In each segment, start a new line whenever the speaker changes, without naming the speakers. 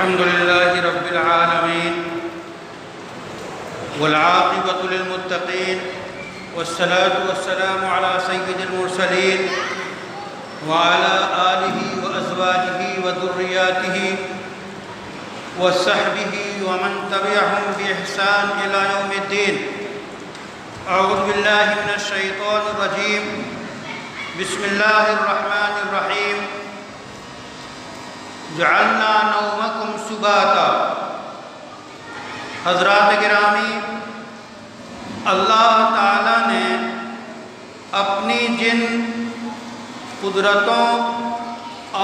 الحمد لله رب العالمين والعاقبة للمتقين والصلاة والسلام على سيد المرسلين وعلى آله وأزواجه وذرياته وصحبه ومن تبعهم بإحسان إلى يوم الدين. أعوذ بالله من الشيطان الرجيم. بسم الله الرحمن الرحيم. جعلنا نومکم سباتا. حضرات گرامی، اللہ تعالیٰ نے اپنی جن قدرتوں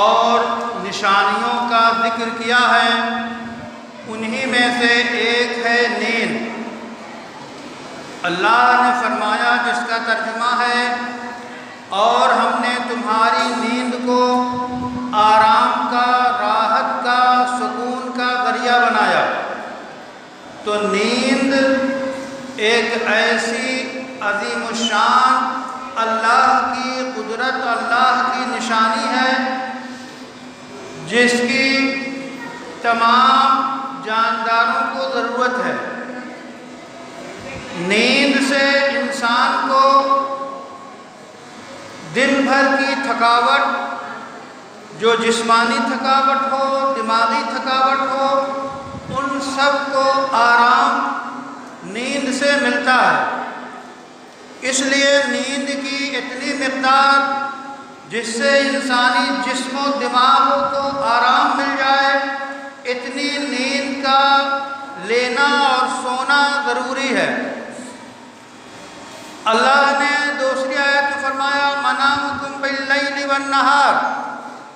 اور نشانیوں کا ذکر کیا ہے انہی میں سے ایک ہے نیند. اللہ نے فرمایا جس کا ترجمہ ہے اور ہم نے تمہاری نیند کو آرام کا، راحت کا، سکون کا ذریعہ بنایا. تو نیند ایک ایسی عظیم الشان اللہ کی قدرت، اللہ کی نشانی ہے جس کی تمام جانداروں کو ضرورت ہے. نیند سے انسان کو دن بھر کی تھکاوٹ، جو جسمانی تھکاوٹ ہو، دماغی تھکاوٹ ہو، ان سب کو آرام نیند سے ملتا ہے. اس لیے نیند کی اتنی مقدار جس سے انسانی جسم و دماغ کو آرام مل جائے، اتنی نیند کا لینا اور سونا ضروری ہے. اللہ نے دوسری آیت میں فرمایا منامکم باللیل والنہار،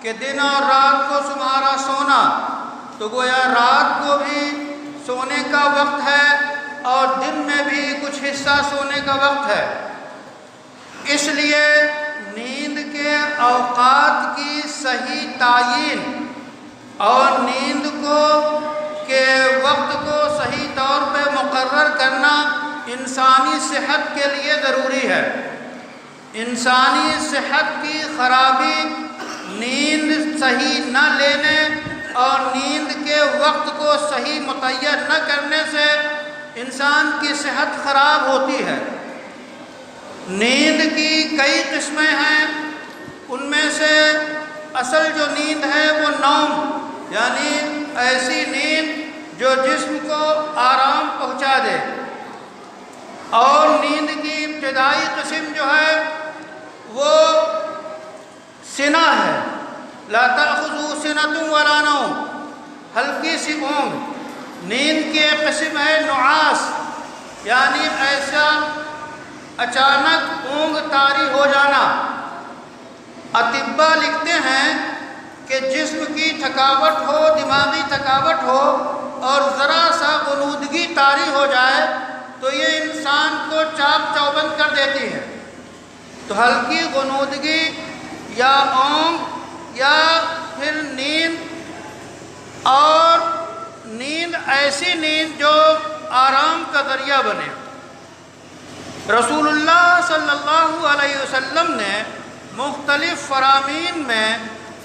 کہ دن اور رات کو تمہارا سونا. تو گویا رات کو بھی سونے کا وقت ہے اور دن میں بھی کچھ حصہ سونے کا وقت ہے. اس لیے نیند کے اوقات کی صحیح تعیین اور نیند کے وقت کو صحیح طور پہ مقرر کرنا انسانی صحت کے لیے ضروری ہے. انسانی صحت کی خرابی نیند صحیح نہ لینے اور نیند کے وقت کو صحیح متعین نہ کرنے سے انسان کی صحت خراب ہوتی ہے. نیند کی کئی قسمیں ہیں. ان میں سے اصل جو نیند ہے وہ نوم، یعنی ایسی نیند جو جسم کو آرام پہنچا دے. اور نیند کی ابتدائی قسم جو ہے وہ سنہ ہے. لا تأخذوا سنة ولا نوم، ہلکی سی اونگ. نیند کی ایک قسم ہے نعاس، یعنی ایسا اچانک اونگ طاری ہو جانا. اطباء لکھتے ہیں کہ جسم کی تھکاوٹ ہو، دماغی تھکاوٹ ہو اور ذرا سا غنودگی طاری ہو جائے تو یہ انسان کو چاق چوبند کر دیتی ہے. تو ہلکی غنودگی یا اونگ یا پھر نیند، اور نیند ایسی نیند جو آرام کا ذریعہ بنے. رسول اللہ صلی اللہ علیہ وسلم نے مختلف فرامین میں،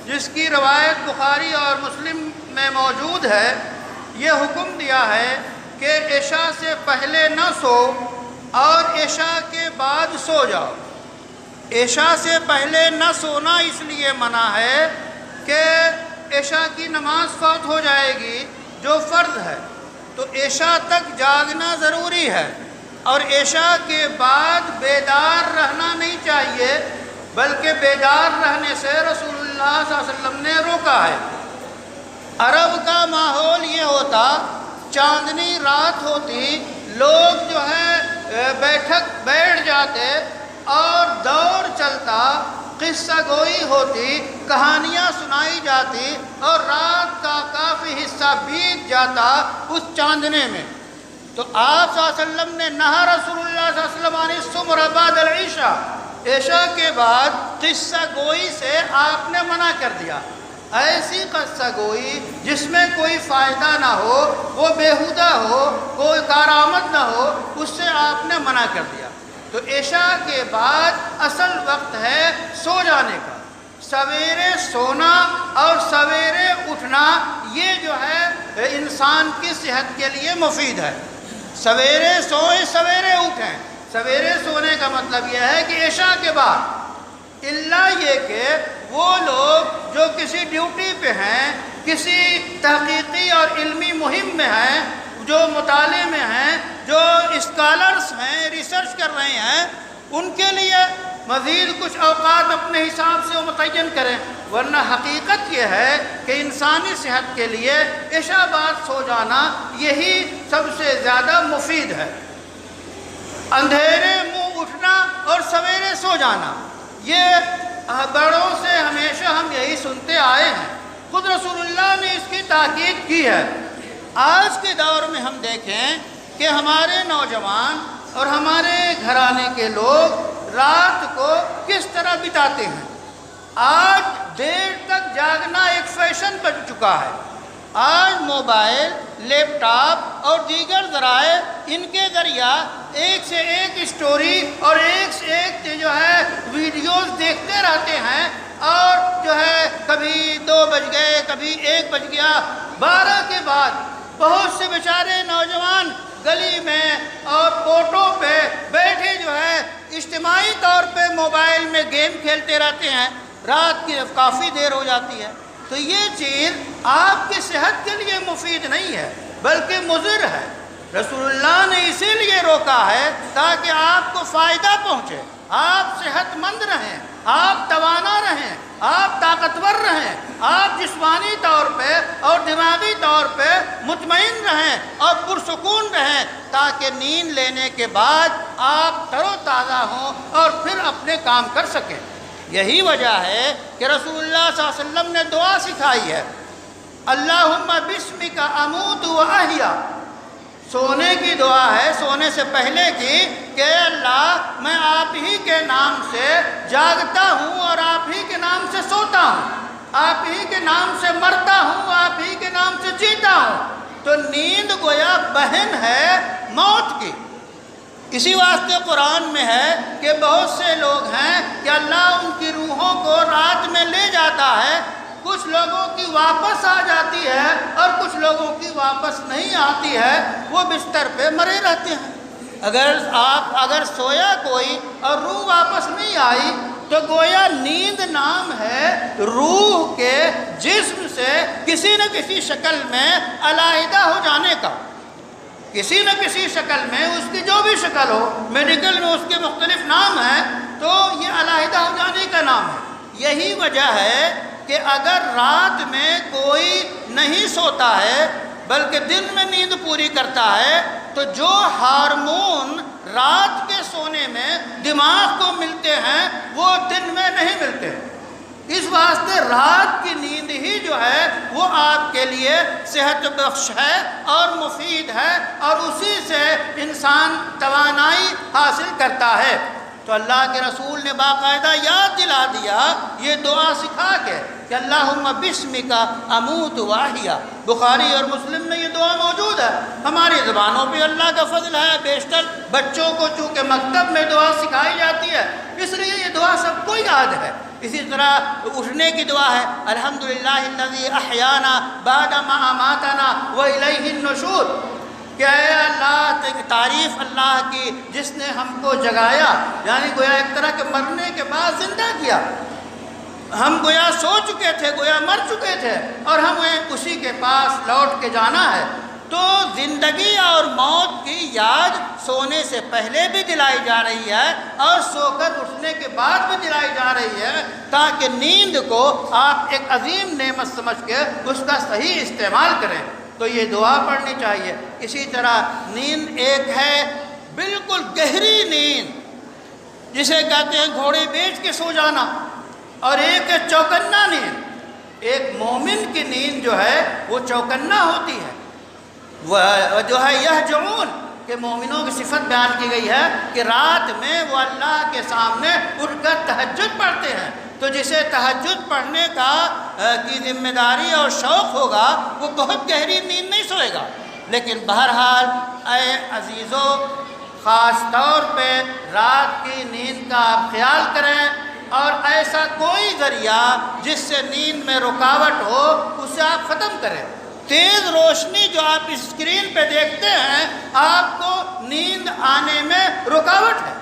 جس کی روایت بخاری اور مسلم میں موجود ہے، یہ حکم دیا ہے کہ عشاء سے پہلے نہ سو اور عشاء کے بعد سو جاؤ. عشاء سے پہلے نہ سونا اس لیے منع ہے کہ عشاء کی نماز فوت ہو جائے گی جو فرض ہے. تو عشاء تک جاگنا ضروری ہے، اور عشاء کے بعد بیدار رہنا نہیں چاہیے، بلکہ بیدار رہنے سے رسول اللہ صلی اللہ علیہ وسلم نے روکا ہے. عرب کا ماحول یہ ہوتا، چاندنی رات ہوتی، لوگ جو ہے بیٹھ جاتے اور دور چلتا، قصہ گوئی ہوتی، کہانیاں سنائی جاتی اور رات کا کافی حصہ بیت جاتا اس چاندنے میں. تو آپ صلی اللہ علیہ وسلم نے نہا رسول اللہ صلی اللہ علیہ وسلم عن السمر بعد العشاء، عشاء کے بعد قصہ گوئی سے آپ نے منع کر دیا. ایسی قصہ گوئی جس میں کوئی فائدہ نہ ہو، وہ بیہودہ ہو، کوئی کارآمد نہ ہو، اس سے آپ نے منع کر دیا. تو عشاء کے بعد اصل وقت ہے سو جانے کا. سویرے سونا اور سویرے اٹھنا یہ جو ہے انسان کی صحت کے لیے مفید ہے۔ سویرے سوئیں سویرے اٹھیں۔ سویرے سونے کا مطلب یہ ہے کہ عشاء کے بعد، الا یہ کہ وہ لوگ جو کسی ڈیوٹی پہ ہیں، کسی تحقیقی اور علمی مہم میں ہیں، جو مطالعے میں ہیں، جو اسکالرس ہیں، ریسرچ کر رہے ہیں، ان کے لیے مزید کچھ اوقات اپنے حساب سے وہ متعین کریں، ورنہ حقیقت یہ ہے کہ انسانی صحت کے لیے عشاء بعد سو جانا یہی سب سے زیادہ مفید ہے۔ اندھیرے منہ اٹھنا اور سویرے سو جانا، یہ بڑوں سے ہمیشہ ہم یہی سنتے آئے ہیں، خود رسول اللہ نے اس کی تاکید کی ہے۔ آج کے دور میں ہم دیکھیں کہ ہمارے نوجوان اور ہمارے گھرانے کے لوگ رات کو کس طرح بتاتے ہیں۔ آج دیر تک جاگنا ایک فیشن بن چکا ہے۔ آج موبائل، لیپ ٹاپ اور دیگر ذرائع، ان کے ذریعہ ایک سے ایک اسٹوری اور ایک سے ایک جو ہے ویڈیوز دیکھتے رہتے ہیں، اور جو ہے کبھی 2 بج گئے، کبھی 1 بج گیا، 12 کے بعد بہت سے بیچارے نوجوان گلی میں اور کوٹوں پہ بیٹھے جو ہے اجتماعی طور پہ موبائل میں گیم کھیلتے رہتے ہیں، رات کی کافی دیر ہو جاتی ہے۔ تو یہ چیز آپ کی صحت کے لیے مفید نہیں ہے بلکہ مضر ہے۔ رسول اللہ نے اسی لیے روکا ہے تاکہ آپ کو فائدہ پہنچے، آپ صحت مند رہیں، آپ توانا رہیں، آپ طاقتور رہیں، آپ جسمانی طور پہ اور دماغی طور پہ مطمئن رہیں اور پرسکون رہیں، تاکہ نیند لینے کے بعد آپ تر و تازہ ہوں اور پھر اپنے کام کر سکیں۔ یہی وجہ ہے کہ رسول اللہ صلی اللہ علیہ وسلم نے دعا سکھائی ہے، اللہم بسمک اموت و احیا۔ سونے کی دعا ہے، سونے سے پہلے کی، کہ اللہ میں آپ ہی کے نام سے جاگتا ہوں اور آپ ہی کے نام سے سوتا ہوں، آپ ہی کے نام سے مرتا ہوں، آپ ہی کے نام سے جیتا ہوں۔ تو نیند گویا بہن ہے موت کی۔ اسی واسطے قرآن میں ہے کہ بہت سے لوگ ہیں کہ اللہ ان کی روحوں کو رات میں لے جاتا ہے، کچھ لوگوں کی واپس آ جاتی ہے اور کچھ لوگوں کی واپس نہیں آتی ہے، وہ بستر پہ مرے رہتے ہیں۔ اگر سویا کوئی اور روح واپس نہیں آئی تو گویا نیند نام ہے روح کے جسم سے کسی نہ کسی شکل میں علیحدہ ہو جانے کا، کسی نہ کسی شکل میں، اس کی جو بھی شکل ہو، میڈیکل میں اس کے مختلف نام ہیں، تو یہ علیحدہ ہو جانے کا نام ہے۔ یہی وجہ ہے کہ اگر رات میں کوئی نہیں سوتا ہے بلکہ دن میں نیند پوری کرتا ہے تو جو ہارمون رات کے سونے میں دماغ کو ملتے ہیں وہ دن میں نہیں ملتے۔ اس واسطے رات کی نیند ہی جو ہے وہ آپ کے لیے صحت بخش ہے اور مفید ہے، اور اسی سے انسان توانائی حاصل کرتا ہے۔ تو اللہ کے رسول نے باقاعدہ یاد دلا دیا یہ دعا سکھا کے کہ اللہم بسمک اموت و احیا۔ بخاری اور مسلم میں یہ دعا موجود ہے، ہماری زبانوں پہ اللہ کا فضل ہے۔ بیشتر بچوں کو چونکہ مکتب میں دعا سکھائی جاتی ہے اس لیے یہ دعا سب کو یاد ہے۔ اسی طرح اٹھنے کی دعا ہے، الحمدللہ الذی احیانا بعد ما اماتنا والیہ النشور، کہ اے اللہ، تعریف اللہ کی جس نے ہم کو جگایا، یعنی گویا ایک طرح کے مرنے کے بعد زندہ کیا۔ ہم گویا سو چکے تھے، گویا مر چکے تھے، اور ہمیں اسی کے پاس لوٹ کے جانا ہے۔ تو زندگی اور موت کی یاد سونے سے پہلے بھی دلائی جا رہی ہے اور سو کر اٹھنے کے بعد بھی دلائی جا رہی ہے، تاکہ نیند کو آپ ایک عظیم نعمت سمجھ کے اس کا صحیح استعمال کریں۔ تو یہ دعا پڑھنی چاہیے۔ اسی طرح نیند ایک ہے بالکل گہری نیند، جسے کہتے ہیں گھوڑے بیچ کے سو جانا، اور ایک ہے چوکنا نیند۔ ایک مومن کی نیند جو ہے وہ چوکنا ہوتی ہے، وہ جو ہے یہجعون، کہ مومنوں کی صفت بیان کی گئی ہے کہ رات میں وہ اللہ کے سامنے اٹھ کر تہجد پڑھتے ہیں۔ تو جسے تہجد پڑھنے کی ذمہ داری اور شوق ہوگا وہ بہت گہری نیند نہیں سوئے گا۔ لیکن بہرحال اے عزیزو، خاص طور پہ رات کی نیند کا آپ خیال کریں، اور ایسا کوئی ذریعہ جس سے نیند میں رکاوٹ ہو اسے آپ ختم کریں۔ تیز روشنی جو آپ اسکرین پہ دیکھتے ہیں آپ کو نیند آنے میں رکاوٹ ہے،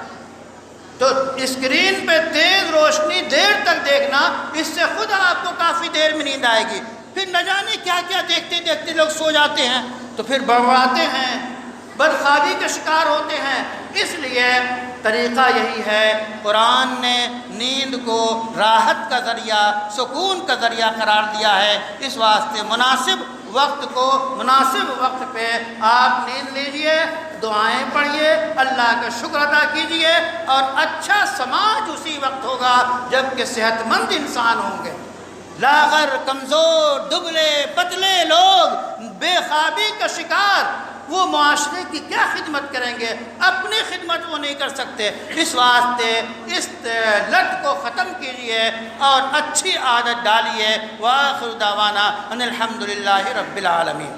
تو اسکرین پہ تیز روشنی دیر تک دیکھنا، اس سے خود آپ کو کافی دیر میں نیند آئے گی، پھر نہ جانے کیا کیا دیکھتے دیکھتے لوگ سو جاتے ہیں، تو پھر بڑبڑاتے ہیں، بدخوابی کے شکار ہوتے ہیں۔ اس لیے طریقہ یہی ہے، قرآن نے نیند کو راحت کا ذریعہ، سکون کا ذریعہ قرار دیا ہے، اس واسطے مناسب وقت پہ آپ نیند لیجئے، دعائیں پڑھیے، اللہ کا شکر ادا کیجئے، اور اچھا سماج اسی وقت ہوگا جب کہ صحت مند انسان ہوں گے۔ لاغر، کمزور، دبلے پتلے لوگ، بے خوابی کا شکار، وہ معاشرے کی کیا خدمت کریں گے؟ اپنی خدمت وہ نہیں کر سکتے۔ اس واسطے اس لت کو ختم کیجئے اور اچھی عادت ڈالیے۔ وآخر دعوانا ان الحمدللہ رب العالمین۔